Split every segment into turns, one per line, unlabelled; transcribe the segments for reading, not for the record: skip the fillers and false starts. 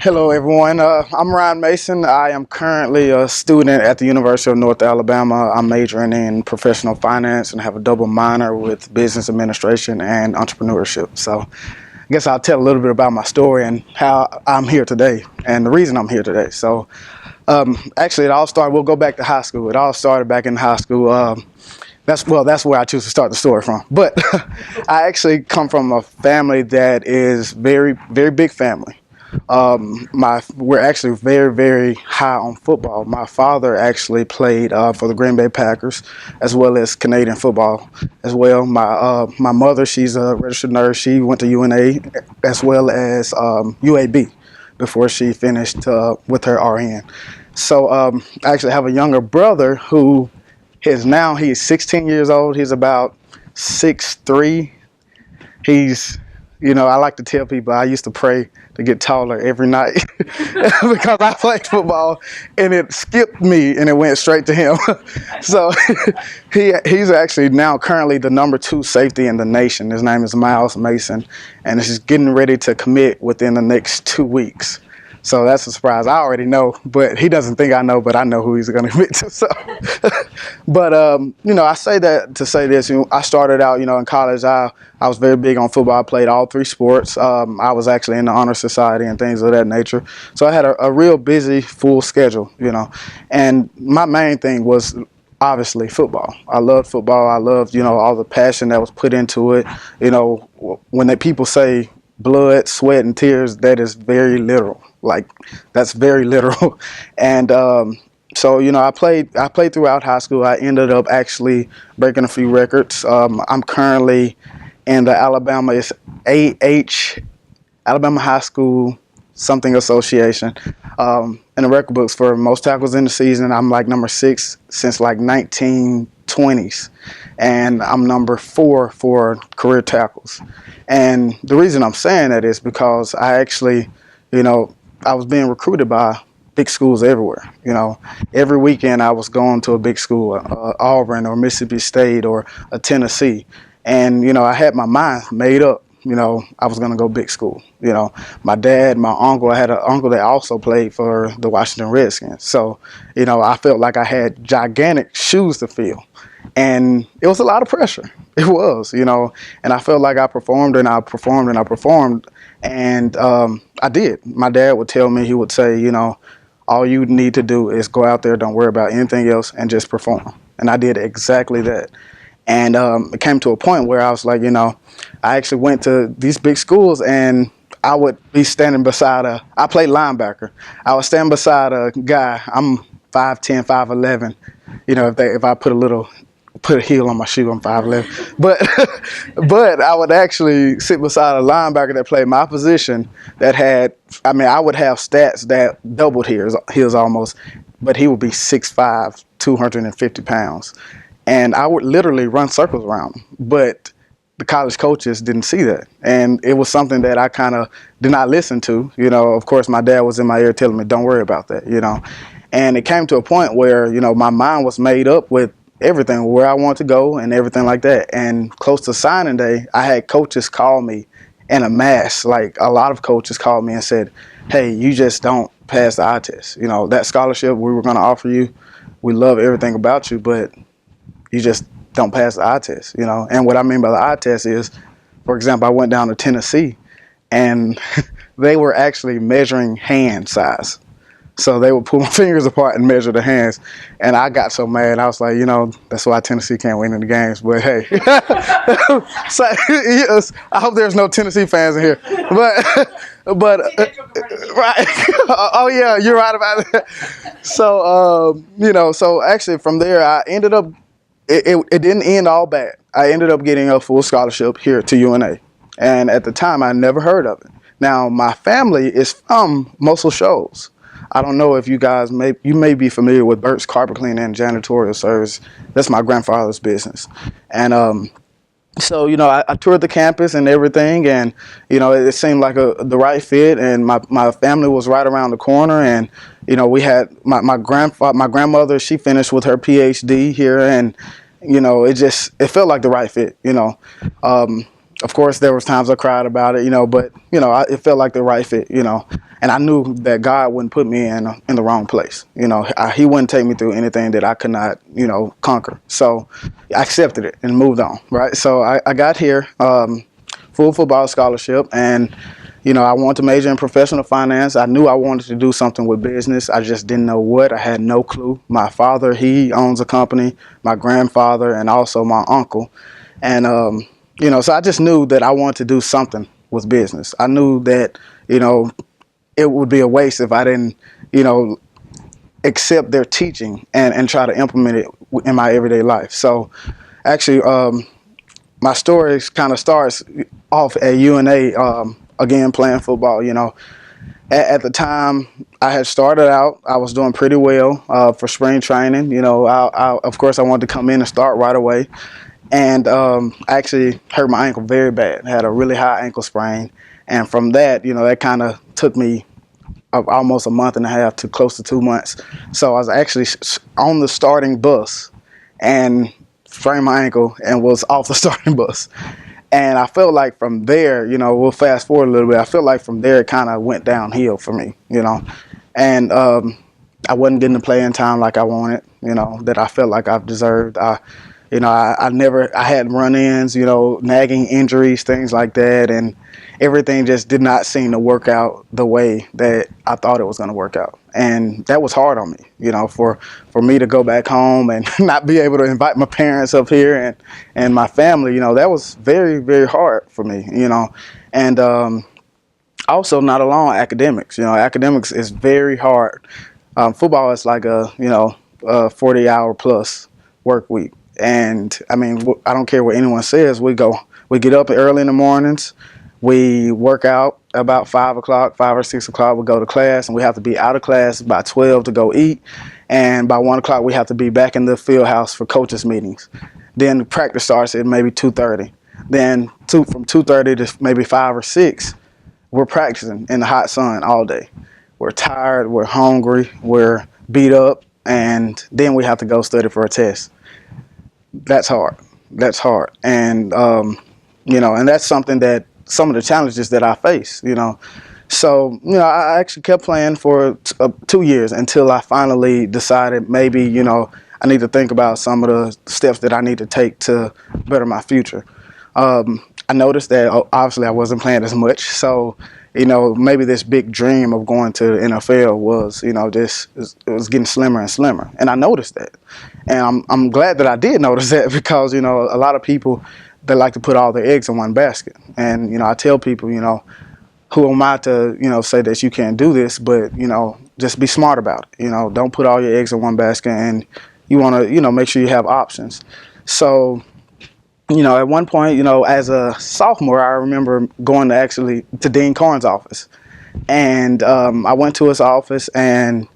Hello, everyone. I'm Ryan Mason. I am currently a student at the University of North Alabama. I'm majoring in professional finance and have a double minor with business administration and entrepreneurship. So I guess I'll tell a little bit about my story and how I'm here today and the reason I'm here today. So actually, it all started, we'll go back to high school. It all started back in high school. That's Where I choose to start the story from. But I actually come from a family that is very, very big family. We're actually very, very high on football. My father actually played for the Green Bay Packers, as well as Canadian football as well. My mother, she's a registered nurse. She went to UNA as well as UAB before she finished with her RN. So I actually have a younger brother who he's 16 years old. He's about 6'3". I like to tell people I used to pray to get taller every night because I played football and it skipped me and it went straight to him. So he's actually now currently the #2 safety in the nation. His name is Miles Mason, and he's getting ready to commit within the next 2 weeks. So that's a surprise. I already know, but he doesn't think I know, but I know who he's going to commit to. So, but I say that to say this. I started out, in college. I was very big on football. I played all 3 sports. I was actually in the honor society and things of that nature. So I had a real busy, full schedule. And my main thing was obviously football. I loved football. I loved, all the passion that was put into it. When people say blood, sweat, and tears, that is very literal. Like, that's very literal. And so I played throughout high school. I ended up actually breaking a few records. I'm currently in the Alabama High School something association. In the record books for most tackles in the season, I'm like number 6 since like 1920s, and I'm number 4 for career tackles. And the reason I'm saying that is because I actually, I was being recruited by big schools everywhere. Every weekend I was going to a big school, Auburn or Mississippi State or a Tennessee. And, I had my mind made up, I was going to go big school. My dad, my uncle, I had an uncle that also played for the Washington Redskins. So, I felt like I had gigantic shoes to fill. And it was a lot of pressure. It was, and I felt like I performed and I performed and I performed. And I did. My dad would tell me, he would say, all you need to do is go out there, don't worry about anything else, and just perform. And I did exactly that. And it came to a point where I was like, I actually went to these big schools and I would be standing beside I played linebacker. I would stand beside a guy. I'm 5'10", 5'11". If I put a heel on my shoe, I'm 5'11". But I would actually sit beside a linebacker that played my position that I would have stats that doubled his almost, but he would be 6'5", 250 pounds. And I would literally run circles around him. But the college coaches didn't see that. And it was something that I kind of did not listen to. Of course, my dad was in my ear telling me, don't worry about that, And it came to a point where, my mind was made up with everything, where I want to go and everything like that. And close to signing day, I had coaches call me in a mass. Like, a lot of coaches called me and said, hey, you just don't pass the eye test. That scholarship we were going to offer you, we love everything about you, but you just don't pass the eye test, And what I mean by the eye test is, for example, I went down to Tennessee and they were actually measuring hand size. So they would pull my fingers apart and measure the hands. And I got so mad. I was like, that's why Tennessee can't win in the games. But hey, so, yes, I hope there's no Tennessee fans in here. But right. Oh, yeah, you're right about that. So, so actually from there, I ended up, it didn't end all bad. I ended up getting a full scholarship here to UNA. And at the time, I never heard of it. Now, my family is from Muscle Shoals. I don't know if you guys may be familiar with Burt's Carpet Cleaning and Janitorial Service. That's my grandfather's business. And so, I toured the campus and everything, and, it seemed like the right fit, and my family was right around the corner, and, we had my grandmother, she finished with her PhD here, and, it felt like the right fit, Of course, there was times I cried about it, but it felt like the right fit. And I knew that God wouldn't put me in the wrong place. He wouldn't take me through anything that I could not, conquer. So I accepted it and moved on, right? So I got here, full football scholarship, and I wanted to major in professional finance. I knew I wanted to do something with business. I just didn't know what. I had no clue. My father, he owns a company, my grandfather, and also my uncle. And, so I just knew that I wanted to do something with business. I knew that, it would be a waste if I didn't, accept their teaching and try to implement it in my everyday life. So actually, my story kind of starts off at UNA, again, playing football. At the time I had started out, I was doing pretty well for spring training. Of course, I wanted to come in and start right away. And I actually hurt my ankle very bad. I had a really high ankle sprain. And from that, that kind of took me almost a month and a half to close to 2 months. So I was actually on the starting bus and sprained my ankle and was off the starting bus. And I felt like from there, we'll fast forward a little bit. I felt like from there it kind of went downhill for me, And I wasn't getting the playing time like I wanted, that I felt like I've deserved. I had run-ins, nagging injuries, things like that, and everything just did not seem to work out the way that I thought it was going to work out. And that was hard on me, for me to go back home and not be able to invite my parents up here and my family, that was very, very hard for me, And also not alone academics, academics is very hard. Football is like a 40-hour plus work week. And I mean, I don't care what anyone says. We get up early in the mornings. We work out about 5 o'clock, 5 or 6 o'clock. We go to class, and we have to be out of class by 12 to go eat. And by 1 o'clock, we have to be back in the field house for coaches meetings. Then the practice starts at maybe 2:30. Then from 2:30 to maybe 5 or 6, we're practicing in the hot sun all day. We're tired, we're hungry, we're beat up, and then we have to go study for a test. That's hard. And, and that's something that some of the challenges that I face, So, I actually kept playing for 2 years until I finally decided maybe, I need to think about some of the steps that I need to take to better my future. I noticed that obviously I wasn't playing as much. So, maybe this big dream of going to the NFL was, it was getting slimmer and slimmer. And I noticed that. And I'm glad that I did notice that because, a lot of people, they like to put all their eggs in one basket. And, I tell people, who am I to, say that you can't do this, but, just be smart about it. Don't put all your eggs in one basket, and you want to, make sure you have options. So, at one point, as a sophomore, I remember going to Dean Carnes' office. And I went to his office and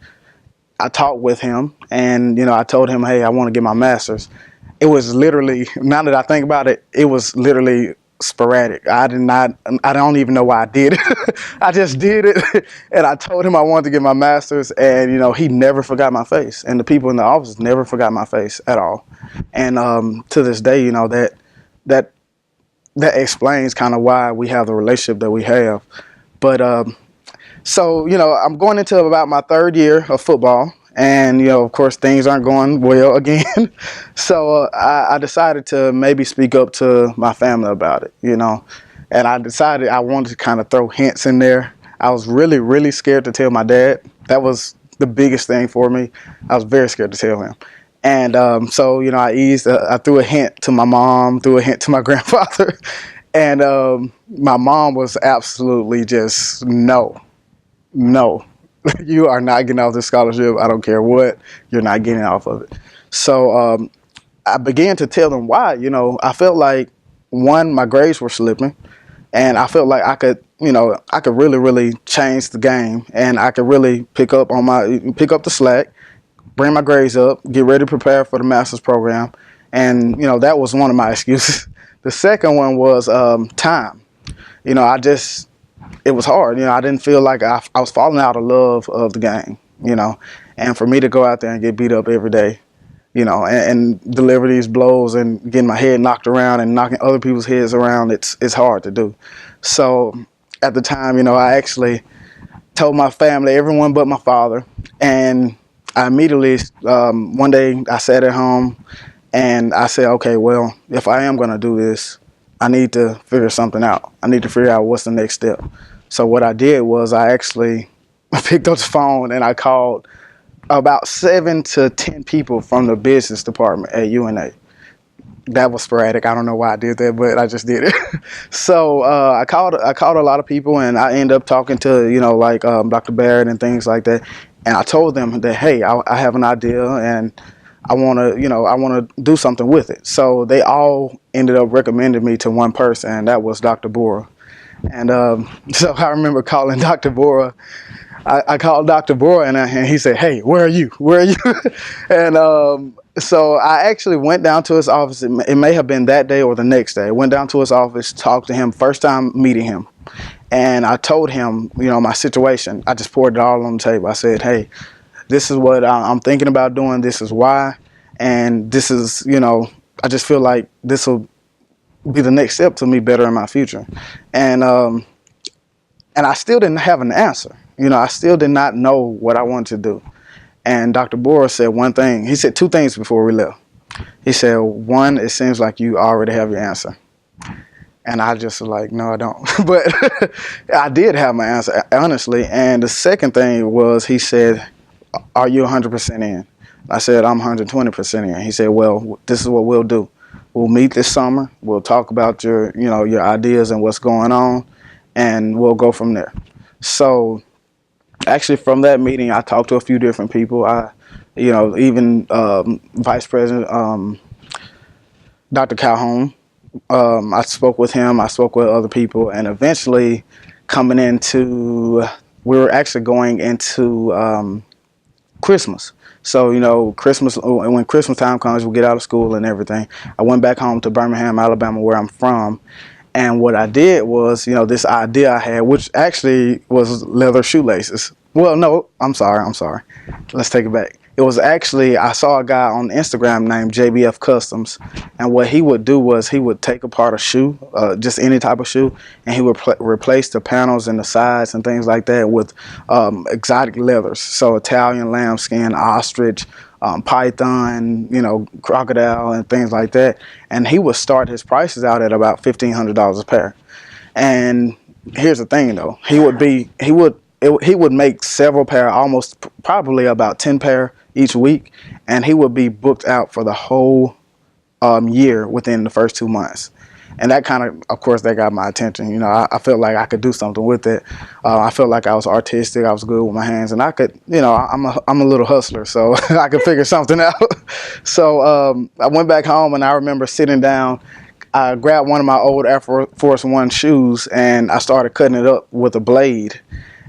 I talked with him. And, I told him, hey, I want to get my master's. It was literally, now that I think about it, it was literally sporadic. I don't even know why I did it. I just did it. And I told him I wanted to get my master's, and, he never forgot my face. And the people in the office never forgot my face at all. And to this day, that explains kind of why we have the relationship that we have. But so, I'm going into about my 3rd year of football. And, of course, things aren't going well again. So I decided to maybe speak up to my family about it, And I decided I wanted to kind of throw hints in there. I was really, really scared to tell my dad. That was the biggest thing for me. I was very scared to tell him. And so, I threw a hint to my mom, threw a hint to my grandfather. And my mom was absolutely just, no. You are not getting off this scholarship. I don't care what. You're not getting off of it. So I began to tell them why. I felt like, one, my grades were slipping. And I felt like I could really, really change the game. And I could really pick up the slack, bring my grades up, get ready to prepare for the master's program. And, that was one of my excuses. The second one was time. It was hard. I didn't feel like I was falling out of love of the game, And for me to go out there and get beat up every day, and deliver these blows and getting my head knocked around and knocking other people's heads around. It's hard to do. So at the time, I actually told my family, everyone but my father, and I immediately, one day I sat at home and I said, okay, well, if I am going to do this, I need to figure something out. I need to figure out what's the next step. So what I did was I picked up the phone and I called about 7 to 10 people from the business department at UNA. That was sporadic. I don't know why I did that, but I just did it. So I called a lot of people, and I ended up talking to Dr. Barrett and things like that. And I told them that, hey, I have an idea and I want to do something with it. So they all ended up recommending me to one person, and that was Dr. Bora. And so I remember calling Dr. Bora. I called Dr. Bora and he said, hey, where are you? Where are you? And so I actually went down to his office. It may have been that day or the next day. I went down to his office, talked to him, first time meeting him. And I told him, my situation. I just poured it all on the table. I said, hey, this is what I'm thinking about doing. This is why. And this is, I just feel like this will be the next step to me bettering my future. And I still didn't have an answer. I still did not know what I wanted to do. And Dr. Bora said one thing. He said two things before we left. He said, one, it seems like you already have your answer. And I just was like, no, I don't. But I did have my answer, honestly. And the second thing was, he said, are you 100% in? I said, I'm 120% in. He said, well, this is what we'll do. We'll meet this summer. We'll talk about your ideas and what's going on, and we'll go from there. So actually, from that meeting, I talked to a few different people. Even Vice President Dr. Calhoun. I spoke with him. I spoke with other people, and eventually, we were actually going into Christmas. So Christmas, when Christmas time comes, we get out of school and everything. I went back home to Birmingham, Alabama, where I'm from. And what I did was, this idea I had, which actually was leather shoelaces. Well, no, I'm sorry. Let's take it back. It was actually, I saw a guy on Instagram named JBF Customs. And what he would do was he would take apart a shoe, just any type of shoe, and he would replace the panels and the sides and things like that with exotic leathers. So Italian lambskin, ostrich, python, crocodile and things like that. And he would start his prices out at about $1,500 a pair. And here's the thing though, he would make several pair, almost probably about 10 pair each week. And he would be booked out for the whole year within the first 2 months. And that of course, that got my attention. I felt like I could do something with it. I felt like I was artistic. I was good with my hands, and I could, I'm a little hustler, so I could figure something out. So I went back home, and I remember sitting down. I grabbed one of my old Air Force One shoes, and I started cutting it up with a blade.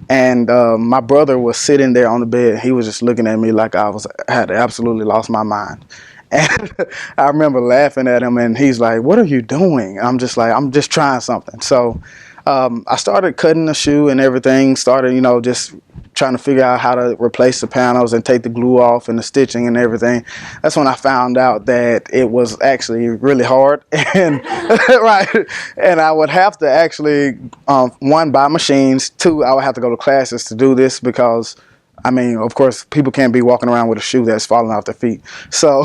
And my brother was sitting there on the bed. He was just looking at me like I had absolutely lost my mind. And I remember laughing at him, and he's like, what are you doing? I'm just like, I'm just trying something. So I started cutting the shoe and everything, started, just trying to figure out how to replace the panels and take the glue off and the stitching and everything. That's when I found out that it was actually really hard. And right. And I would have to actually, one, buy machines. Two, I would have to go to classes to do this because, of course, people can't be walking around with a shoe that's falling off their feet. So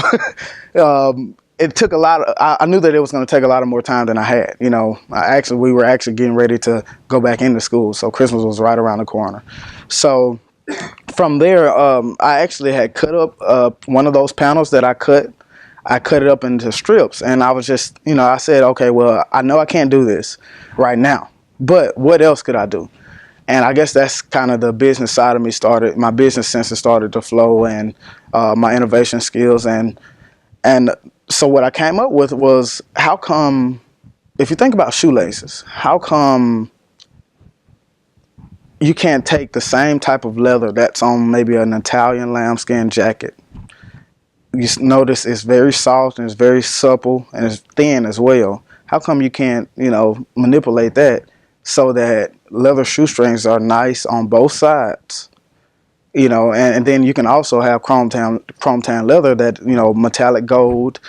it took a lot of, I knew that it was going to take a lot of more time than I had. We were actually getting ready to go back into school. So Christmas was right around the corner. So from there, I actually had cut up one of those panels that I cut. I cut it up into strips, and I was just, I said, okay, well, I know I can't do this right now, but what else could I do? And I guess that's kind of the business side of me started. My business senses started to flow, and my innovation skills. And so what I came up with was, how come, if you think about shoelaces, how come you can't take the same type of leather that's on maybe an Italian lambskin jacket? You notice it's very soft and it's very supple and it's thin as well. How come you can't, manipulate that so that leather shoestrings are nice on both sides, and then you can also have chrome tan leather that, metallic gold,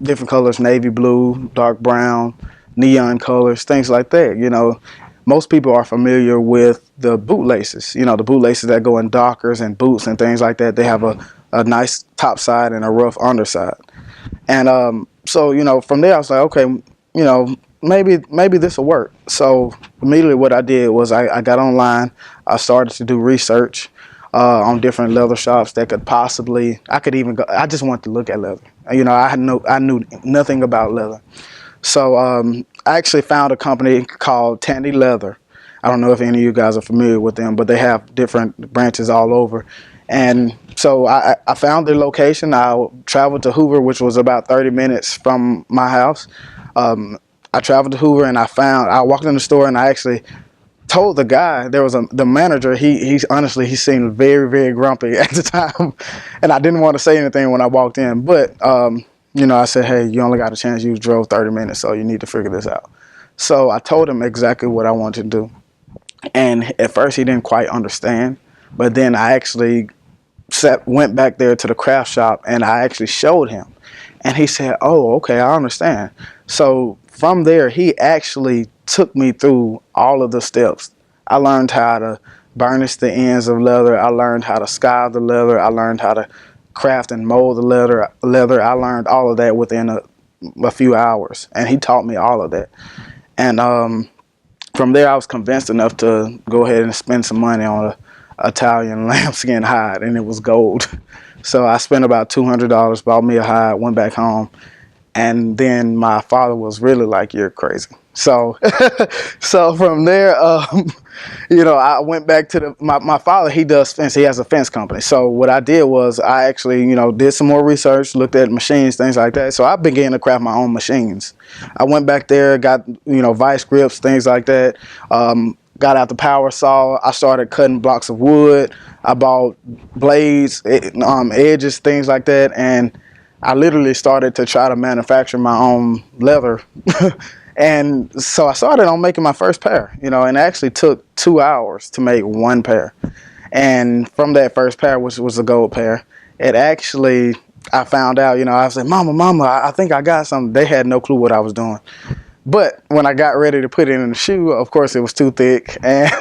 different colors, navy blue, dark brown, neon colors, things like that. Most people are familiar with the bootlaces, the bootlaces that go in Dockers and boots and things like that. They have a nice top side and a rough underside. And so, from there I was like, okay, maybe this will work. So immediately what I did was I got online. I started to do research on different leather shops that I could even go. I just wanted to look at leather. I knew nothing about leather. So I actually found a company called Tandy Leather. I don't know if any of you guys are familiar with them, but they have different branches all over. And so I found their location. I traveled to Hoover, which was about 30 minutes from my house. I traveled to Hoover, and I walked in the store, and I actually told the guy, the manager, he honestly, he seemed very, very grumpy at the time. And I didn't want to say anything when I walked in, but I said, hey, you only got a chance. You drove 30 minutes, so you need to figure this out. So I told him exactly what I wanted to do. And at first he didn't quite understand, but then I actually went back there to the craft shop, and I actually showed him, and he said, oh, okay, I understand. So from there, he actually took me through all of the steps. I learned how to burnish the ends of leather. I learned how to sky the leather. I learned how to craft and mold the leather. I learned all of that within a few hours, and he taught me all of that. And from there, I was convinced enough to go ahead and spend some money on a Italian lambskin hide, and it was gold. So I spent about $200, bought me a hide, went back home, and then my father was really like, you're crazy. So so from there, I went back to my father. He does fence. He has a fence company. So what I did was I actually, did some more research, looked at machines, things like that. So I began to craft my own machines. I went back there, got, vice grips, things like that. Got out the power saw. I started cutting blocks of wood. I bought blades, edges, things like that. And I literally started to try to manufacture my own leather. And so I started on making my first pair, and it actually took 2 hours to make one pair. And from that first pair, which was a gold pair, I found out, I said, Mama, I think I got something. They had no clue what I was doing. But when I got ready to put it in the shoe, of course, it was too thick. And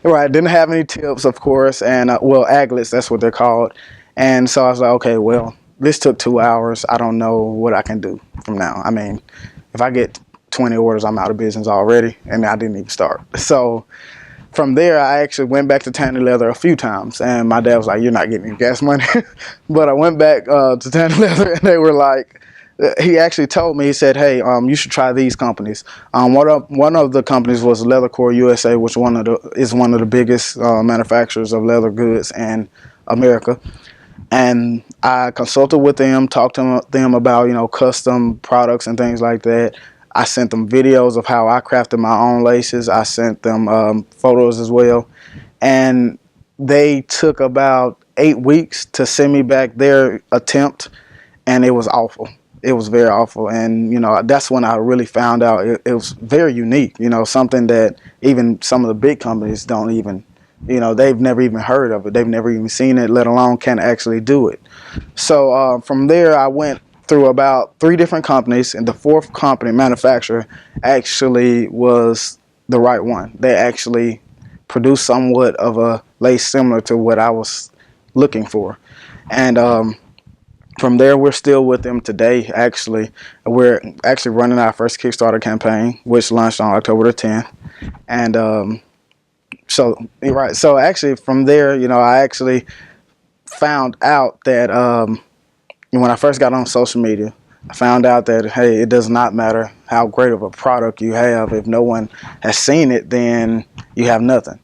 right, didn't have any tips, of course, and aglets, that's what they're called. And so I was like, okay, well, this took 2 hours. I don't know what I can do from now. I mean, if I get 20 orders, I'm out of business already, and I didn't even start. So from there, I actually went back to Tandy Leather a few times, and my dad was like, you're not getting any gas money. But I went back to Tandy Leather, and they were like, he actually told me, he said, hey, you should try these companies. One of the companies was Leathercore USA, which is one of the biggest manufacturers of leather goods in America. And I consulted with them, talked to them about, custom products and things like that. I sent them videos of how I crafted my own laces. I sent them photos as well. And they took about 8 weeks to send me back their attempt, and it was awful. It was very awful. And, that's when I really found out it was very unique, something that even some of the big companies don't even, they've never even heard of it. They've never even seen it, let alone can actually do it. So from there, I went through about 3 different companies, and the 4th company, manufacturer, actually was the right one. They actually produced somewhat of a lace similar to what I was looking for. And from there, we're still with them today. Actually, we're actually running our first Kickstarter campaign, which launched on October the 10th. And so actually from there, I actually found out that when I first got on social media, I found out that, hey, it does not matter how great of a product you have. If no one has seen it, then you have nothing.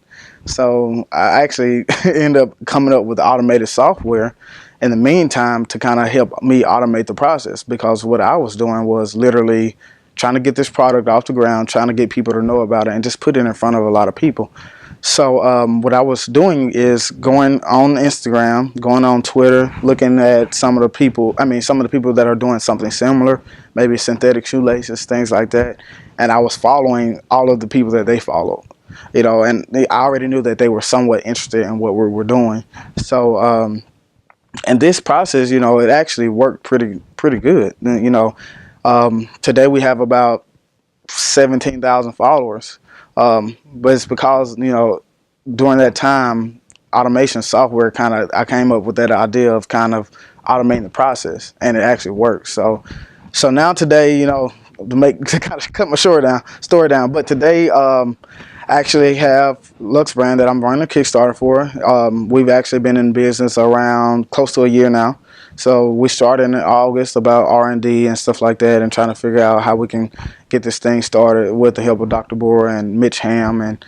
So I actually ended up coming up with automated software in the meantime to kind of help me automate the process, because what I was doing was literally trying to get this product off the ground, trying to get people to know about it and just put it in front of a lot of people. So what I was doing is going on Instagram, going on Twitter, looking at some of the people that are doing something similar, maybe synthetic shoelaces, things like that. And I was following all of the people that they follow. and I already knew that they were somewhat interested in what we were doing. So, and this process, it actually worked pretty good. Today we have about 17,000 followers, but it's because during that time, automation software I came up with that idea of kind of automating the process, and it actually works. So now today, to kind of cut my story down, but today, I actually have Lux Brand that I'm running a Kickstarter for. We've actually been in business around close to a year now. So we started in August about R&D and stuff like that, and trying to figure out how we can get this thing started with the help of Dr. Bora and Mitch Ham. And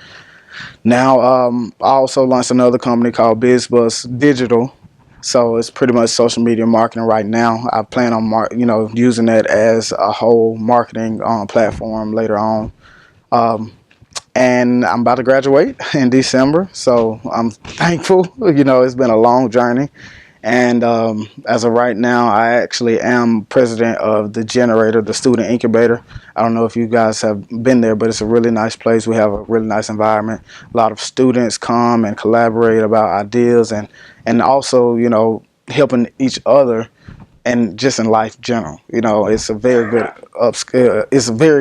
now I also launched another company called BizBuzz Digital. So it's pretty much social media marketing right now. I plan on using that as a whole marketing platform later on. And I'm about to graduate in December, so I'm thankful. It's been a long journey. And as of right now, I actually am president of the Generator, the student incubator. I don't know if you guys have been there, but it's a really nice place. We have a really nice environment. A lot of students come and collaborate about ideas, and also, helping each other, and just in life general. It's a very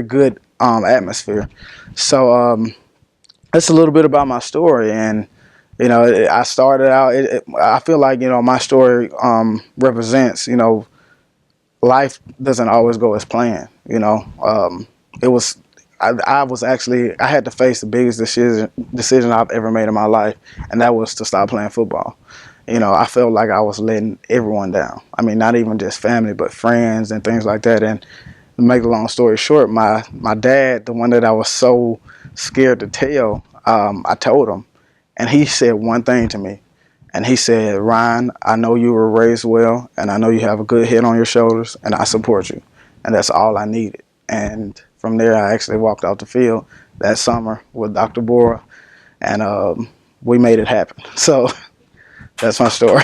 good atmosphere. So that's a little bit about my story. And I started out, I feel like my story represents, life doesn't always go as planned. It was I had to face the biggest decision I've ever made in my life, and that was to stop playing football. I felt like I was letting everyone down. I mean, not even just family, but friends and things like that. And to make a long story short, my dad, the one that I was so scared to tell, I told him, and he said one thing to me, and he said, "Ryan, I know you were raised well, and I know you have a good head on your shoulders, and I support you." And that's all I needed. And from there, I actually walked off the field that summer with Dr. Bora, and we made it happen. So that's my story.